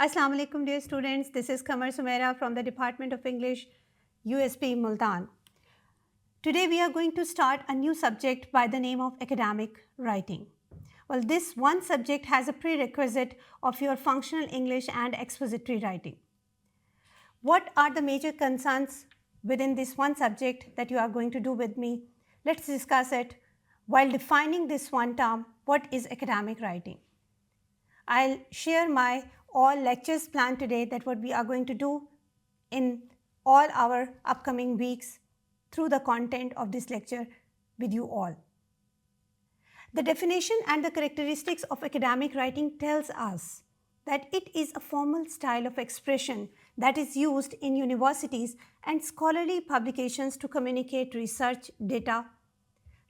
Assalamu alaikum dear students, this is Qamar Sumaira from the Department of English, USP Multan. Today we are going to start a new subject by the name of academic writing. Well, this one subject has a prerequisite of your functional English and expository writing. What are the major concerns within this one subject that you are going to do with me? Let's discuss it. While defining this one term, what is academic writing? I'll share my all lectures planned today, that what we are going to do in all our upcoming weeks through the content of this lecture with you all. The definition and the characteristics of academic writing tells us that it is a formal style of expression that is used in universities and scholarly publications to communicate research data,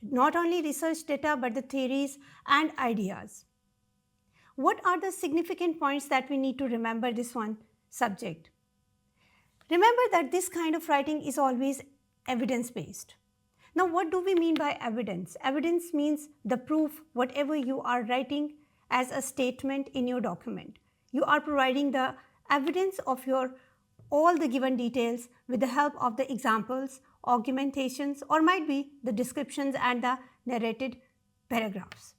not only research data but the theories and ideas. What are the significant points that we need to remember this one subject? Remember that this kind of writing is always evidence-based. Now, what do we mean by evidence? Evidence means the proof, whatever you are writing as a statement in your document. You are providing the evidence of your all the given details with the help of the examples, augmentations, or might be the descriptions and the narrated paragraphs.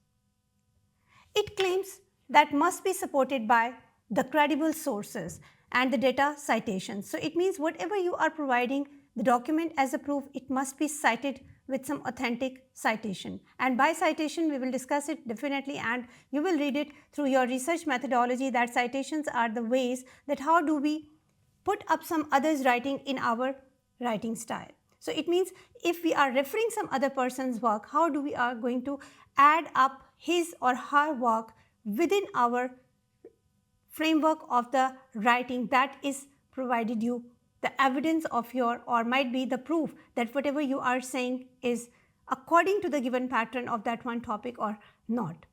It claims that must be supported by the credible sources and the data citations. So it means whatever you are providing the document as a proof, it must be cited with some authentic citation. And by citation, we will discuss it definitely, and you will read it through your research methodology, that citations are the ways that how do we put up some others' writing in our writing style. So it means if we are referring some other person's work, how do we are going to add up his or her work within our framework of the writing that is provided you the evidence of your, or might be the proof that whatever you are saying is according to the given pattern of that one topic or not.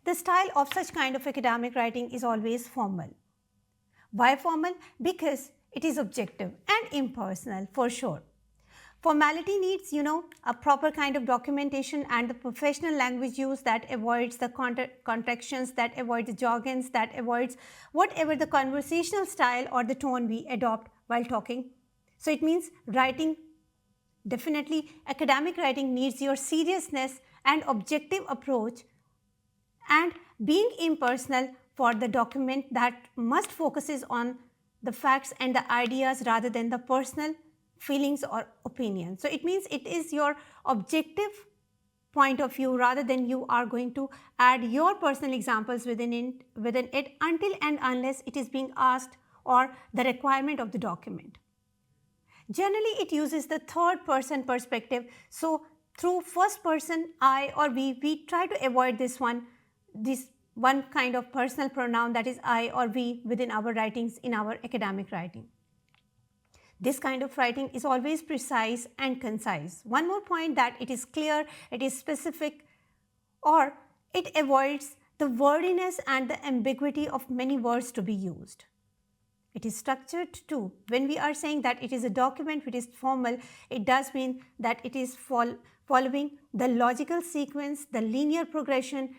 The style of such kind of academic writing is always formal. Why formal? Because it is objective and impersonal for sure. Formality needs, a proper kind of documentation and the professional language use that avoids the contractions, that avoids the jargons, that avoids whatever the conversational style or the tone we adopt while talking. So it means writing, definitely academic writing needs your seriousness and objective approach and being impersonal for the document that must focuses on the facts and the ideas rather than the personal feelings or opinions. So it means it is your objective point of view rather than you are going to add your personal examples within it until and unless it is being asked or the requirement of the document. Generally, it uses the third person perspective. So through first person, I or we try to avoid this one kind of personal pronoun, that is I or we, within our writings in our academic writing. This kind of writing is always precise and concise. One more point, that it is clear, it is specific, or it avoids the wordiness and the ambiguity of many words to be used. It is structured too. When we are saying that it is a document which is formal, it does mean that it is following the logical sequence, the linear progression.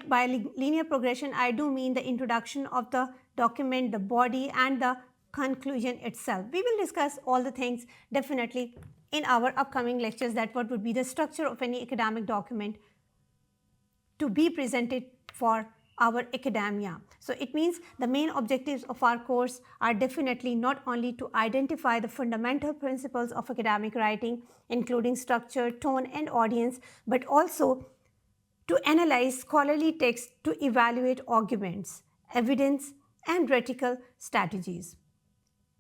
By linear progression, I do mean the introduction of the document, the body, and the conclusion itself. We will discuss all the things definitely in our upcoming lectures, that what would be the structure of any academic document to be presented for our academia. So it means the main objectives of our course are definitely not only to identify the fundamental principles of academic writing, including structure, tone, and audience, but also to analyze scholarly texts to evaluate arguments, evidence, and rhetorical strategies.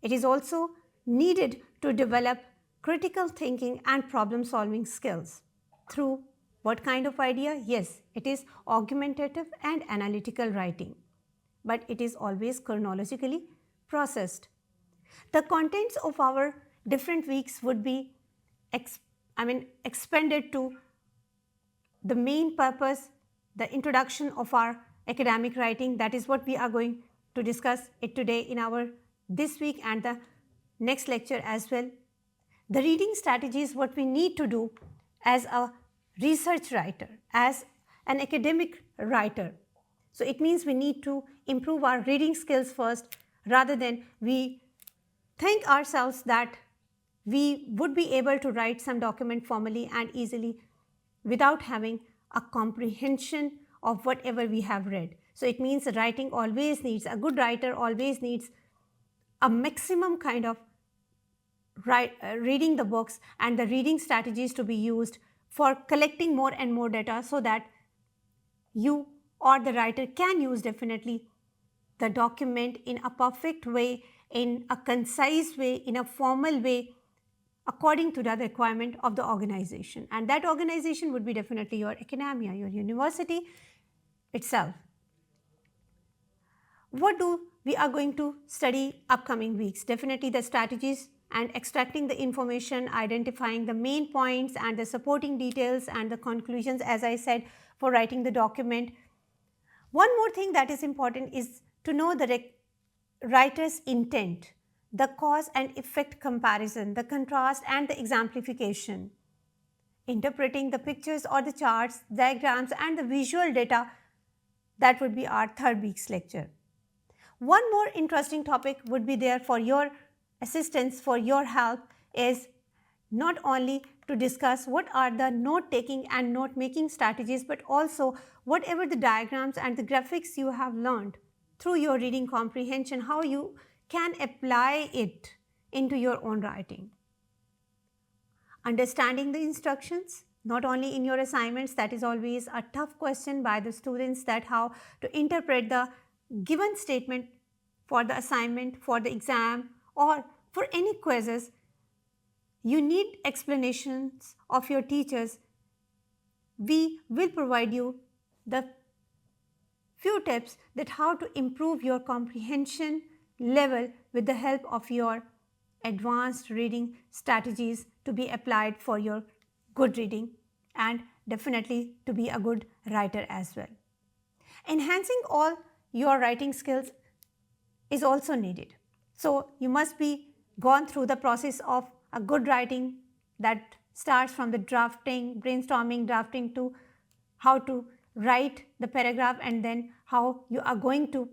It is also needed to develop critical thinking and problem-solving skills through what kind of idea? Yes, it is argumentative and analytical writing, but it is always chronologically processed. The contents of our different weeks would be expanded to the main purpose, the introduction of our academic writing. That is what we are going to discuss it today in our this week and the next lecture as well. The reading strategies, what we need to do as a research writer, as an academic writer. So it means we need to improve our reading skills first, rather than we think ourselves that we would be able to write some document formally and easily without having a comprehension of whatever we have read. So it means writing always needs, a good writer always needs a maximum kind of reading the books and the reading strategies to be used for collecting more and more data, so that you or the writer can use definitely the document in a perfect way, in a concise way, in a formal way, according to the requirement of the organization. And that organization would be definitely your academia, your university itself. What do we are going to study upcoming weeks? Definitely the strategies and extracting the information, identifying the main points and the supporting details and the conclusions, as I said, for writing the document. One more thing that is important is to know the writer's intent, the cause and effect comparison, the contrast and the exemplification, interpreting the pictures or the charts, diagrams and the visual data. That would be our third week's lecture. One more interesting topic would be there for your assistance, for your help, is not only to discuss what are the note taking and note making strategies, but also whatever the diagrams and the graphics you have learned through your reading comprehension, how you can apply it into your own writing. Understanding the instructions, not only in your assignments, that is always a tough question by the students, that how to interpret the given statement for the assignment, for the exam, or for any quizzes. You need explanations of your teachers. We will provide you the few tips that how to improve your comprehension level with the help of your advanced reading strategies to be applied for your good reading and definitely to be a good writer as well. Enhancing all your writing skills is also needed. So you must be gone through the process of a good writing that starts from the drafting, brainstorming, drafting, to how to write the paragraph, and then how you are going to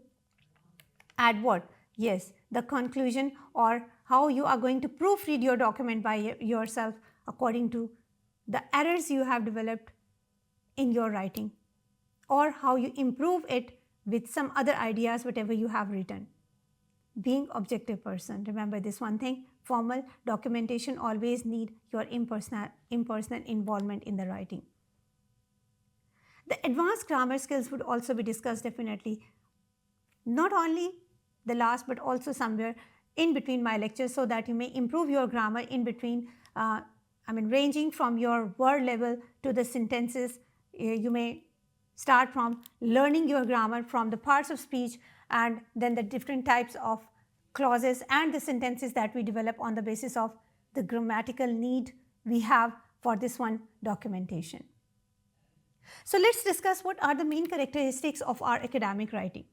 add what? Yes, the conclusion, or how you are going to proofread your document by yourself according to the errors you have developed in your writing, or how you improve it with some other ideas, whatever you have written. Being objective person, remember this one thing, formal documentation always need your impersonal involvement in the writing. The advanced grammar skills would also be discussed definitely, not only the last but also somewhere in between my lectures, so that you may improve your grammar in between, ranging from your word level to the sentences. You may start from learning your grammar from the parts of speech, and then the different types of clauses and the sentences that we develop on the basis of the grammatical need we have for this one documentation. So let's discuss what are the main characteristics of our academic writing.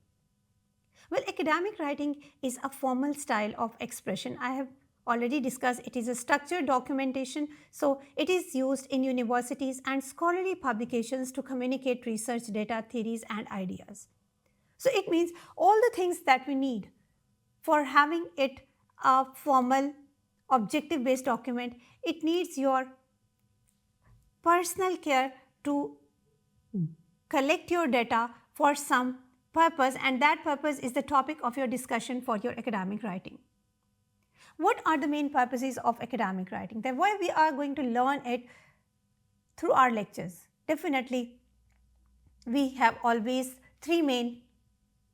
Well, academic writing is a formal style of expression. I have already discussed it is a structured documentation, so it is used in universities and scholarly publications to communicate research data, theories and ideas. So it means all the things that we need for having it a formal, objective based document. It needs your personal care to collect your data for some purpose, and that purpose is the topic of your discussion for your academic writing. What are the main purposes of academic writing? Then why we are going to learn it through our lectures. Definitely we have always three main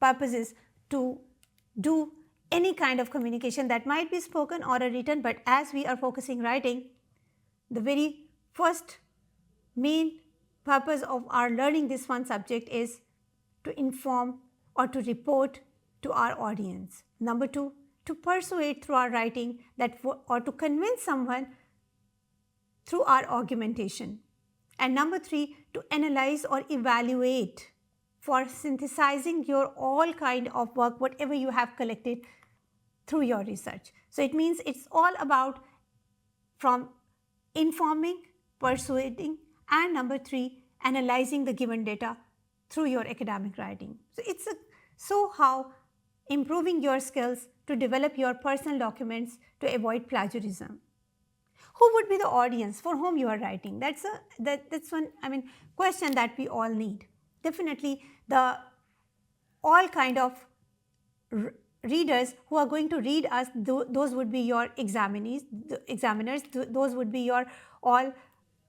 purposes to do any kind of communication that might be spoken or written, but as we are focusing writing, the very first main purpose of our learning this one subject is to inform or to report to our audience. Number two, to persuade through our writing that or to convince someone through our argumentation. And number three, to analyze or evaluate for synthesizing your all kind of work, whatever you have collected through your research. So it means it's all about from informing, persuading, and number three, analyzing the given data through your academic writing. So it's so how improving your skills to develop your personal documents to avoid plagiarism. Who would be the audience for whom you are writing? That's one question that we all need. Definitely the all kind of readers who are going to read us, those would be your examiners, those would be your all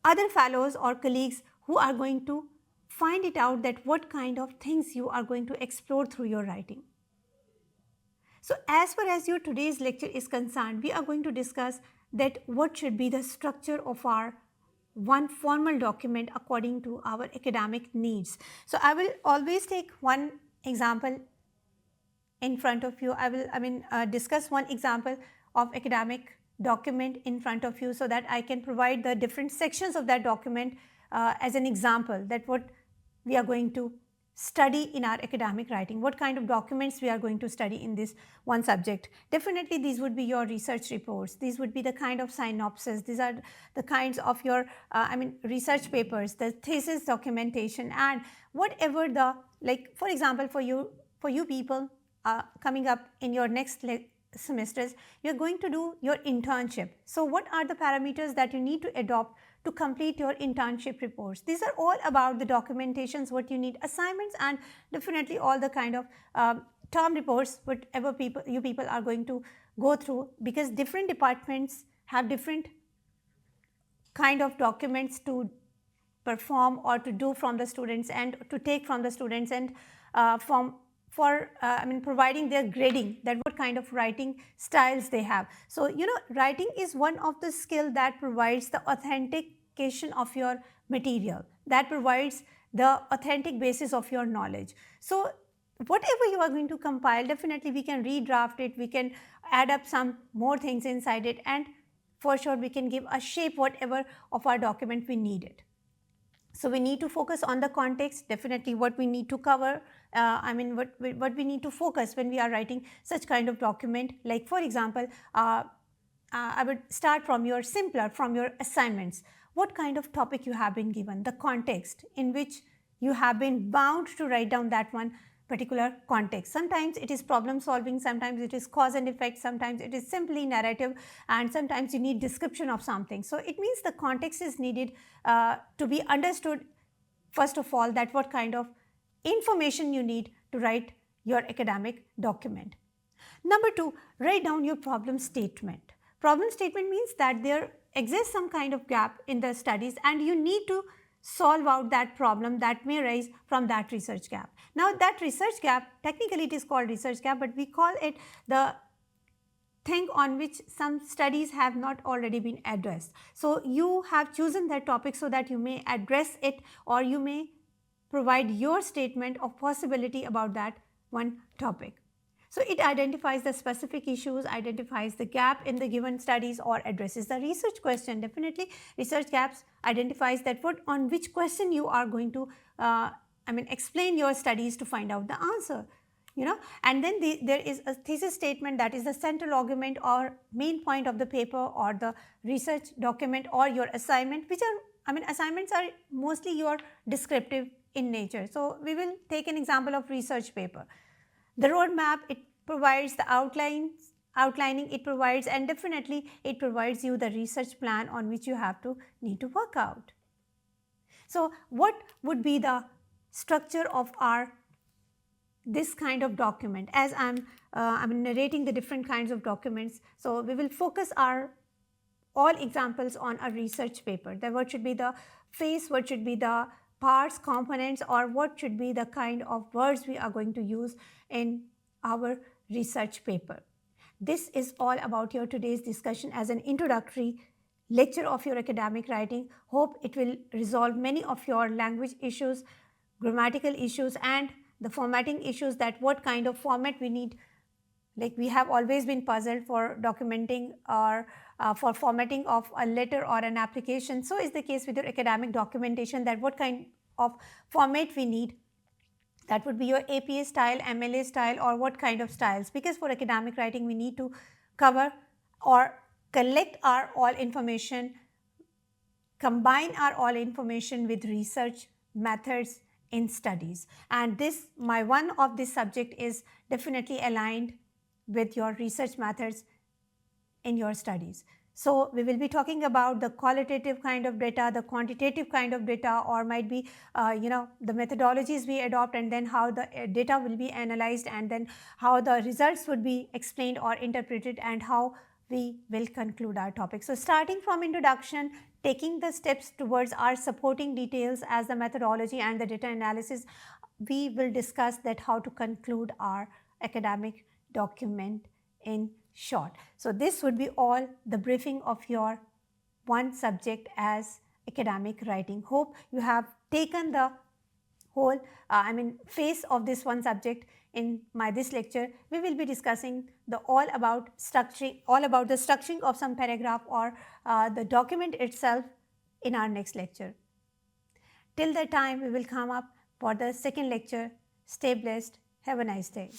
other fellows or colleagues who are going to find it out that what kind of things you are going to explore through your writing. So as far as your today's lecture is concerned, we are going to discuss that what should be the structure of our one formal document according to our academic needs. So I will always take one example in front of you. I will discuss one example of academic document in front of you so that I can provide the different sections of that document as an example that what we are going to study in our academic writing, what kind of documents we are going to study in this one subject. Definitely these would be your research reports, these would be the kind of synopsis, these are the kinds of your research papers, the thesis documentation, and whatever the, like for example for you people coming up in your next semesters, you're going to do your internship. So what are the parameters that you need to adopt to complete your internship reports? These are all about the documentations, what you need, assignments, and definitely all the kind of term reports, whatever you people are going to go through, because different departments have different kind of documents to perform or to do from the students and to take from the students, and providing their grading, that what kind of writing styles they have. So writing is one of the skill that provides the authentication of your material, that provides the authentic basis of your knowledge. So whatever you are going to compile, definitely we can redraft it, we can add up some more things inside it, and for sure we can give a shape whatever of our document we need it. So we need to focus on the context, definitely what we need to cover, what we need to focus when we are writing such kind of document. Like for example, I would start from your assignments. What kind of topic you have been given, the context in which you have been bound to write down that one particular context. Sometimes it is problem solving, sometimes it is cause and effect, sometimes it is simply narrative, and sometimes you need description of something. So it means the context is needed to be understood first of all, that what kind of information you need to write your academic document. Number 2, write down your problem statement. Problem statement means that there exists some kind of gap in the studies and you need to solve out that problem that may arise from that research gap. Now that research gap, technically it is called research gap, but we call it the thing on which some studies have not already been addressed. So you have chosen that topic so that you may address it, or you may provide your statement of possibility about that one topic. So it identifies the specific issues, identifies the gap in the given studies, or addresses the research question. Definitely research gaps identifies that on which question you are going to explain your studies to find out the answer. And then there is a thesis statement, that is the central argument or main point of the paper or the research document or your assignment, which are, assignments are mostly your descriptive in nature. So we will take an example of research paper. The roadmap, it provides the outlining it provides, and definitely it provides you the research plan on which you need to work out. So what would be the structure of this kind of document? As I'm narrating the different kinds of documents, so we will focus all examples on a research paper. That what should be the face, what should be the parts, components, or what should be the kind of words we are going to use in our research paper. This is all about your today's discussion as an introductory lecture of your academic writing. Hope it will resolve many of your language issues, grammatical issues, and the formatting issues, that what kind of format we need. Like we have always been puzzled for documenting or for formatting of a letter or an application. So is the case with your academic documentation, that what kind of format we need. That would be your APA style, MLA style, or what kind of styles, because for academic writing we need to cover or collect our all information, combine our all information with research methods in studies. And this, my one of this subject is definitely aligned with your research methods in your studies. So we will be talking about the qualitative kind of data, the quantitative kind of data, or might be, the methodologies we adopt, and then how the data will be analyzed, and then how the results would be explained or interpreted, and how we will conclude our topic. So starting from introduction, taking the steps towards our supporting details as the methodology and the data analysis, we will discuss that how to conclude our academic document in short. So this would be all the briefing of your one subject as academic writing. Hope you have taken the whole face of this one subject. In this lecture, we will be discussing all about the structuring of some paragraph or the document itself in our next lecture. Till that time, we will come up for the second lecture. Stay blessed. Have a nice day.